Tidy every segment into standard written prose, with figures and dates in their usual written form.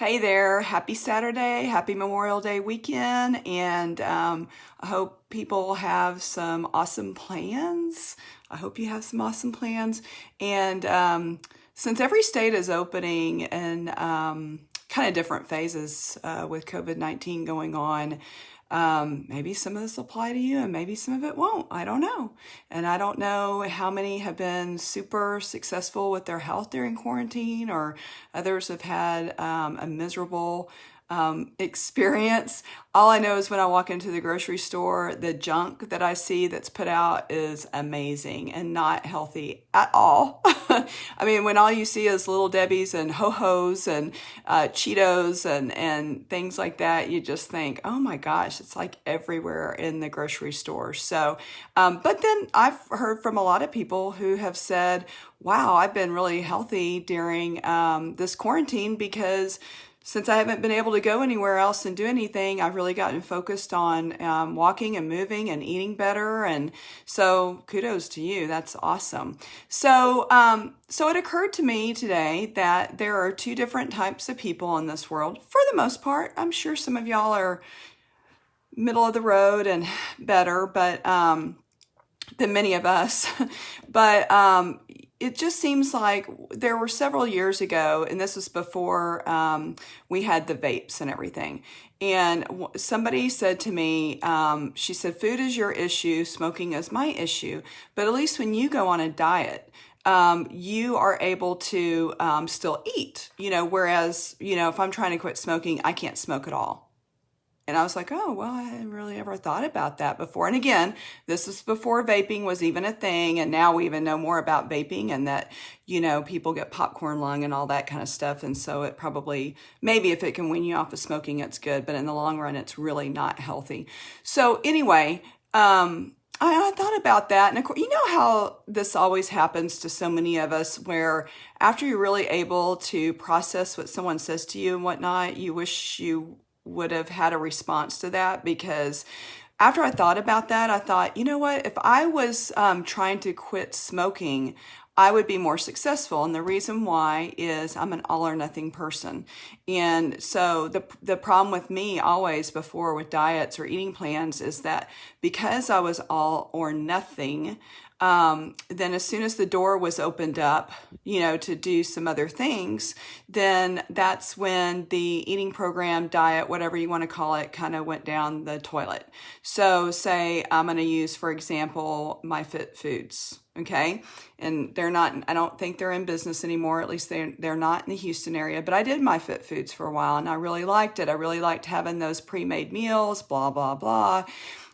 Hey there, happy Saturday, happy Memorial Day weekend, and I hope people have some awesome plans. I hope you have some awesome plans. And since every state is opening in kind of different phases with COVID-19 going on, maybe some of this will apply to you and maybe some of it won't. I don't know. And I don't know how many have been super successful with their health during quarantine, or others have had a miserable experience. All I know is when I walk into the grocery store, the junk that I see that's put out is amazing and not healthy at all. I mean, when all you see is Little Debbie's and Ho-Ho's and Cheetos and things like that, you just think, oh my gosh, it's like everywhere in the grocery store. So, but then I've heard from a lot of people who have said, wow, I've been really healthy during this quarantine because since I haven't been able to go anywhere else and do anything, I've really gotten focused on walking and moving and eating better. And so kudos to you. That's awesome. So it occurred to me today that there are two different types of people in this world. For the most part, I'm sure some of y'all are middle of the road and better, but than many of us. But it just seems like there were several years ago, and this was before we had the vapes and everything. And somebody said to me, she said, food is your issue, smoking is my issue. But at least when you go on a diet, you are able to still eat, whereas, if I'm trying to quit smoking, I can't smoke at all. And I was like, oh, well, I hadn't really ever thought about that before. And again, this is before vaping was even a thing. And now we even know more about vaping and that, people get popcorn lung and all that kind of stuff. And so it probably, maybe if it can wean you off of smoking, it's good. But in the long run, it's really not healthy. So anyway, I thought about that. And of course, you know how this always happens to so many of us, where after you're really able to process what someone says to you and whatnot, you wish you would have had a response to that. Because after I thought about that, I thought, you know what, if I was trying to quit smoking, I would be more successful. And the reason why is I'm an all or nothing person. And so the problem with me always before with diets or eating plans is that because I was all or nothing, then as soon as the door was opened up, to do some other things, then that's when the eating program, diet, whatever you want to call it, kind of went down the toilet. So say I'm going to use, for example, MyFitFoods. Okay. And I don't think they're in business anymore. At least they're not in the Houston area, but I did MyFitFoods for a while and I really liked it. I really liked having those pre-made meals, blah, blah, blah.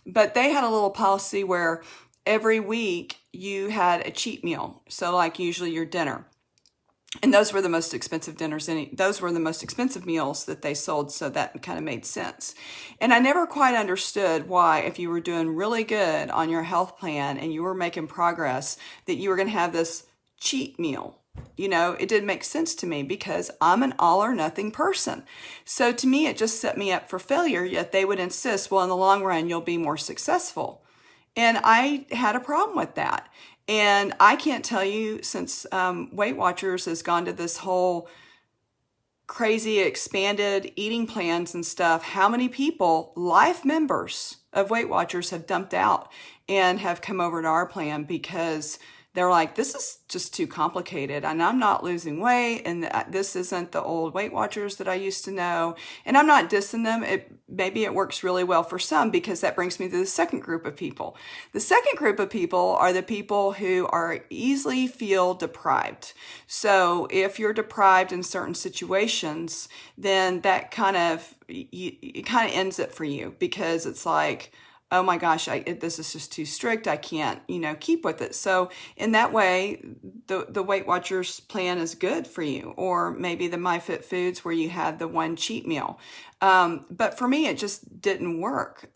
But they had a little policy where every week you had a cheat meal. So like usually your dinner. And those were the most expensive dinners. Those were the most expensive meals that they sold. So that kind of made sense. And I never quite understood why, if you were doing really good on your health plan and you were making progress, that you were going to have this cheat meal. It didn't make sense to me because I'm an all or nothing person. So to me, it just set me up for failure. Yet they would insist, well, in the long run, you'll be more successful. And I had a problem with that. And I can't tell you, since Weight Watchers has gone to this whole crazy expanded eating plans and stuff, how many people, life members of Weight Watchers, have dumped out and have come over to our plan because they're like, this is just too complicated and I'm not losing weight and this isn't the old Weight Watchers that I used to know. And I'm not dissing them. Maybe it works really well for some, because that brings me to the second group of people. The second group of people are the people who are easily feel deprived. So if you're deprived in certain situations, then that it kind of ends it for you, because it's like, oh my gosh, this is just too strict. I can't, keep with it. So in that way, the Weight Watchers plan is good for you, or maybe the MyFitFoods where you had the one cheat meal. But for me, it just didn't work.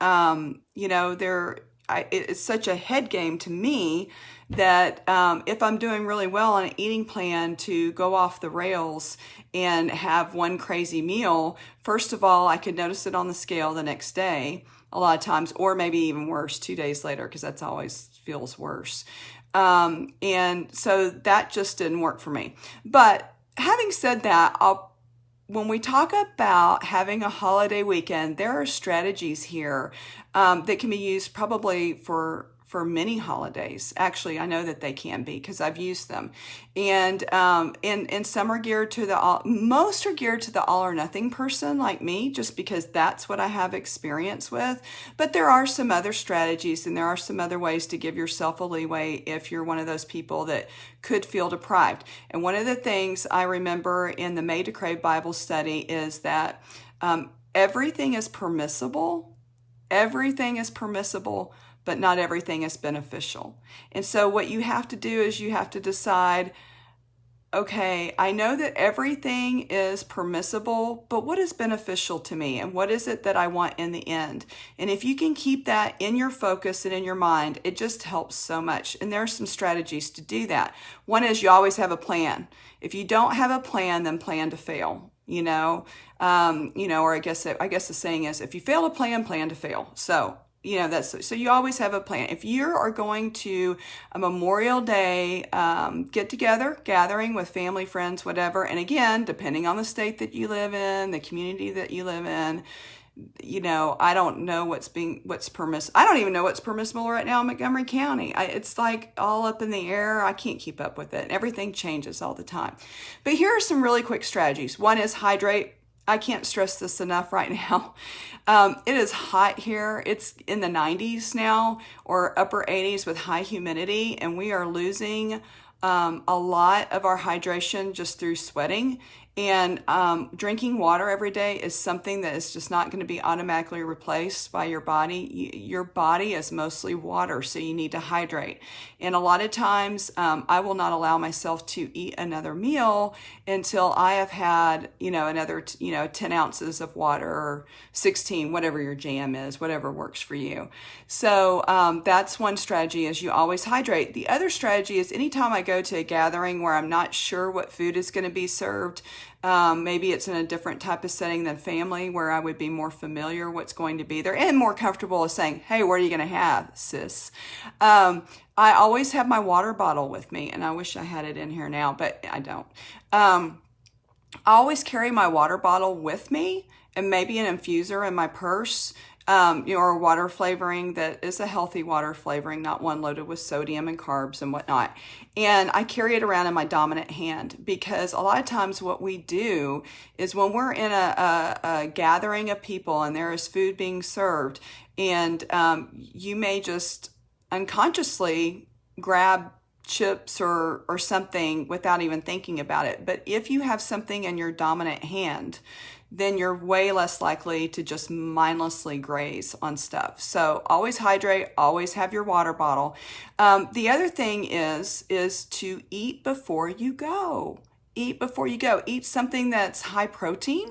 It's such a head game to me that if I'm doing really well on an eating plan, to go off the rails and have one crazy meal, first of all, I could notice it on the scale the next day a lot of times, or maybe even worse, 2 days later, because that's always feels worse. And so that just didn't work for me. But having said that, when we talk about having a holiday weekend, there are strategies here that can be used probably for many holidays. Actually, I know that they can be because I've used them. And some are geared to most are geared to the all or nothing person like me, just because that's what I have experience with. But there are some other strategies and there are some other ways to give yourself a leeway if you're one of those people that could feel deprived. And one of the things I remember in the Made to Crave Bible study is that everything is permissible. Everything is permissible, but not everything is beneficial. And so what you have to do is you have to decide, okay, I know that everything is permissible, but what is beneficial to me? And what is it that I want in the end? And if you can keep that in your focus and in your mind, it just helps so much. And there are some strategies to do that. One is you always have a plan. If you don't have a plan, then plan to fail. Or I guess the saying is, if you fail to plan to fail. So so you always have a plan. If you are going to a Memorial Day gathering with family, friends, whatever, and again, depending on the state that you live in, the community that you live in, I don't know what's permissible. I don't even know what's permissible right now in Montgomery County. It's like all up in the air. I can't keep up with it. Everything changes all the time. But here are some really quick strategies. One is hydrate. I can't stress this enough right now. It is hot here. It's in the 90s now or upper 80s with high humidity, and we are losing a lot of our hydration just through sweating. And drinking water every day is something that is just not going to be automatically replaced by your body. Your body is mostly water, so you need to hydrate. And a lot of times I will not allow myself to eat another meal until I have had, another, 10 ounces of water or 16, whatever your jam is, whatever works for you. So that's one strategy, is you always hydrate. The other strategy is anytime I go to a gathering where I'm not sure what food is going to be served, maybe it's in a different type of setting than family where I would be more familiar what's going to be there and more comfortable with saying, hey, what are you going to have, sis? I always have my water bottle with me, and I wish I had it in here now, but I don't. I always carry my water bottle with me and maybe an infuser in my purse. Or water flavoring that is a healthy water flavoring, not one loaded with sodium and carbs and whatnot. And I carry it around in my dominant hand because a lot of times what we do is when we're in a gathering of people and there is food being served, and you may just unconsciously grab chips or something without even thinking about it. But if you have something in your dominant hand, then you're way less likely to just mindlessly graze on stuff. So always hydrate, always have your water bottle. The other thing is to eat before you go. Eat before you go. Eat something that's high protein,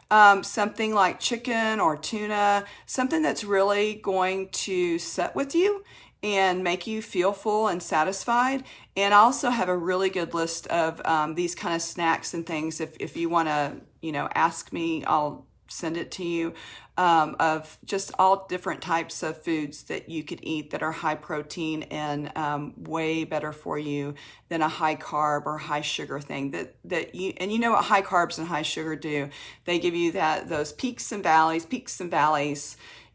something like chicken or tuna, something that's really going to sit with you and make you feel full and satisfied. And I also have a really good list of these kind of snacks and things. If you want to, ask me, I'll send it to you, of just all different types of foods that you could eat that are high protein and way better for you than a high carb or high sugar thing. And you know what high carbs and high sugar do? They give you those peaks and valleys,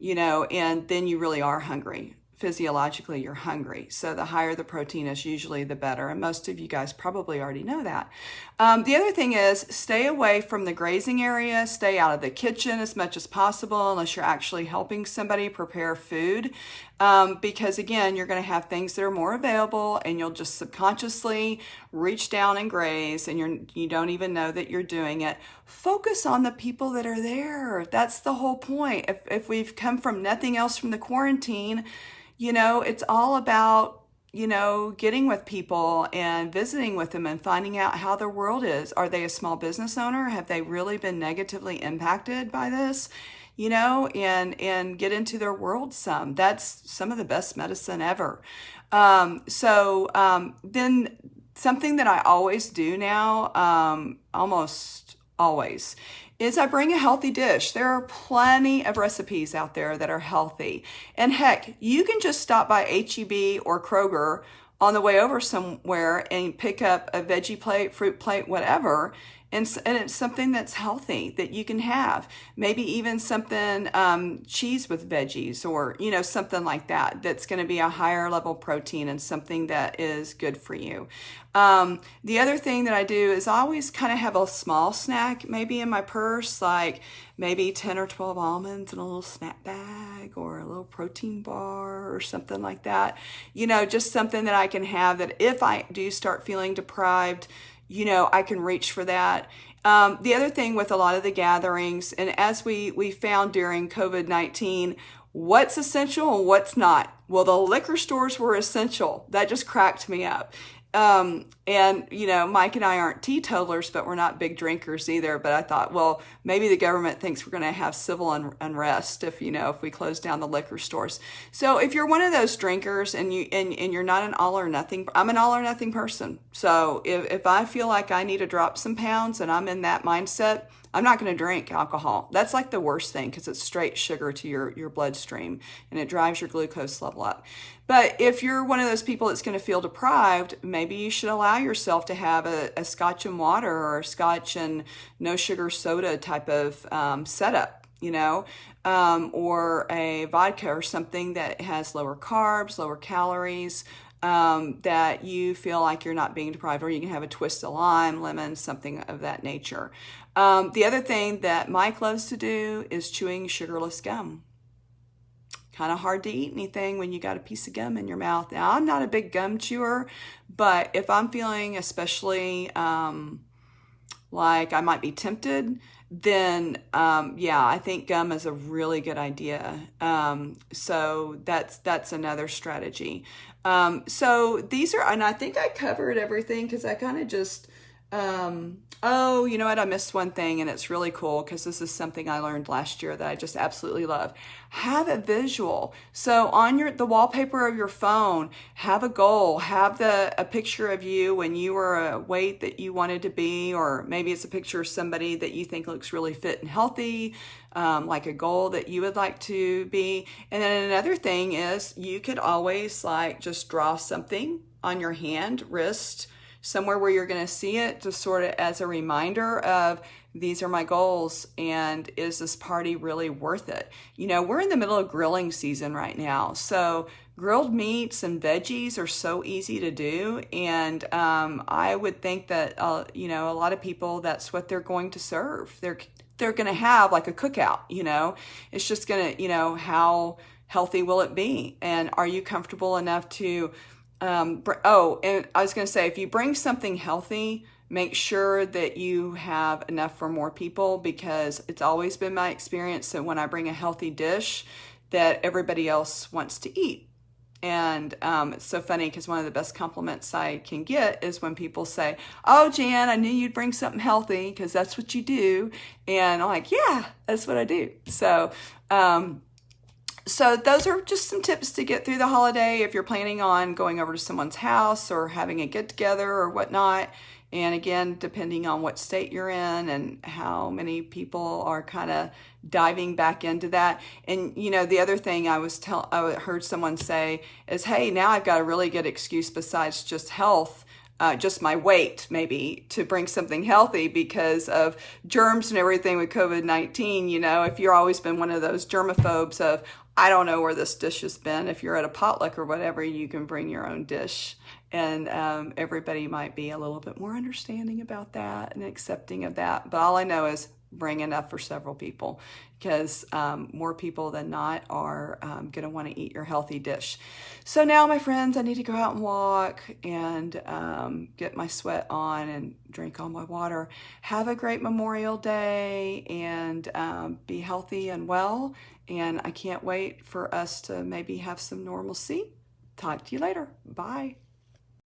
and then you really are hungry. Physiologically, you're hungry. So the higher the protein is, usually the better. And most of you guys probably already know that. The other thing is stay away from the grazing area. Stay out of the kitchen as much as possible unless you're actually helping somebody prepare food. Because again, you're going to have things that are more available and you'll just subconsciously reach down and graze and you don't even know that you're doing it. Focus on the people that are there. That's the whole point. If we've come from nothing else from the quarantine, it's all about, getting with people and visiting with them and finding out how their world is. Are they a small business owner? Have they really been negatively impacted by this? And get into their world some. That's some of the best medicine ever. Then something that I always do now, almost always, is I bring a healthy dish. There are plenty of recipes out there that are healthy. And heck, you can just stop by H-E-B or Kroger on the way over somewhere and pick up a veggie plate, fruit plate, whatever, and it's something that's healthy that you can have. Maybe even something, cheese with veggies, or, something like that, that's going to be a higher level protein and something that is good for you. The other thing that I do is I always kind of have a small snack maybe in my purse, like maybe 10 or 12 almonds in a little snack bag, or a little protein bar or something like that. Just something that I can have, that if I do start feeling deprived, I can reach for that. The other thing with a lot of the gatherings, and as we found during COVID-19, what's essential and what's not? Well, the liquor stores were essential. That just cracked me up. And Mike and I aren't teetotalers, but we're not big drinkers either. But I thought, well, maybe the government thinks we're going to have civil unrest if we close down the liquor stores. So if you're one of those drinkers and you're not an all or nothing, I'm an all or nothing person. So if I feel like I need to drop some pounds and I'm in that mindset, I'm not going to drink alcohol. That's like the worst thing, because it's straight sugar to your bloodstream and it drives your glucose level up. But if you're one of those people that's going to feel deprived, maybe you should allow yourself to have a scotch and water, or a scotch and no sugar soda type of setup, or a vodka or something that has lower carbs, lower calories, that you feel like you're not being deprived. Or you can have a twist of lime, lemon, something of that nature. The other thing that Mike loves to do is chewing sugarless gum. Kind of hard to eat anything when you got a piece of gum in your mouth. Now, I'm not a big gum chewer, but if I'm feeling especially like I might be tempted, then I think gum is a really good idea. So that's another strategy. So these are, and I think I covered everything, because I kind of just, oh, you know what? I missed one thing, and it's really cool, because this is something I learned last year that I just absolutely love. Have a visual. So on the wallpaper of your phone, have a goal. Have a picture of you when you were a weight that you wanted to be, or maybe it's a picture of somebody that you think looks really fit and healthy, like a goal that you would like to be. And then another thing is, you could always just draw something on your hand, wrist, somewhere where you're going to see it, to sort of as a reminder of, these are my goals, and is this party really worth it? We're in the middle of grilling season right now, so grilled meats and veggies are so easy to do, and I would think that a lot of people, that's what they're going to serve. They're going to have like a cookout. It's just going to, how healthy will it be, and are you comfortable enough to and I was going to say, if you bring something healthy, make sure that you have enough for more people, because it's always been my experience that when I bring a healthy dish, that everybody else wants to eat. And it's so funny, because one of the best compliments I can get is when people say, "Oh, Jan, I knew you'd bring something healthy, because that's what you do." And I'm like, yeah, that's what I do. So those are just some tips to get through the holiday if you're planning on going over to someone's house or having a get together or whatnot. And again, depending on what state you're in and how many people are kind of diving back into that. And the other thing I heard someone say is, hey, now I've got a really good excuse besides just health, just my weight, maybe, to bring something healthy, because of germs and everything with COVID-19. If you've always been one of those germaphobes of, I don't know where this dish has been, if you're at a potluck or whatever, you can bring your own dish. And everybody might be a little bit more understanding about that and accepting of that. But all I know is, bring enough for several people, because more people than not are going to want to eat your healthy dish. So now, my friends, I need to go out and walk and get my sweat on and drink all my water. Have a great Memorial Day, and be healthy and well. And I can't wait for us to maybe have some normalcy. Talk to you later. Bye.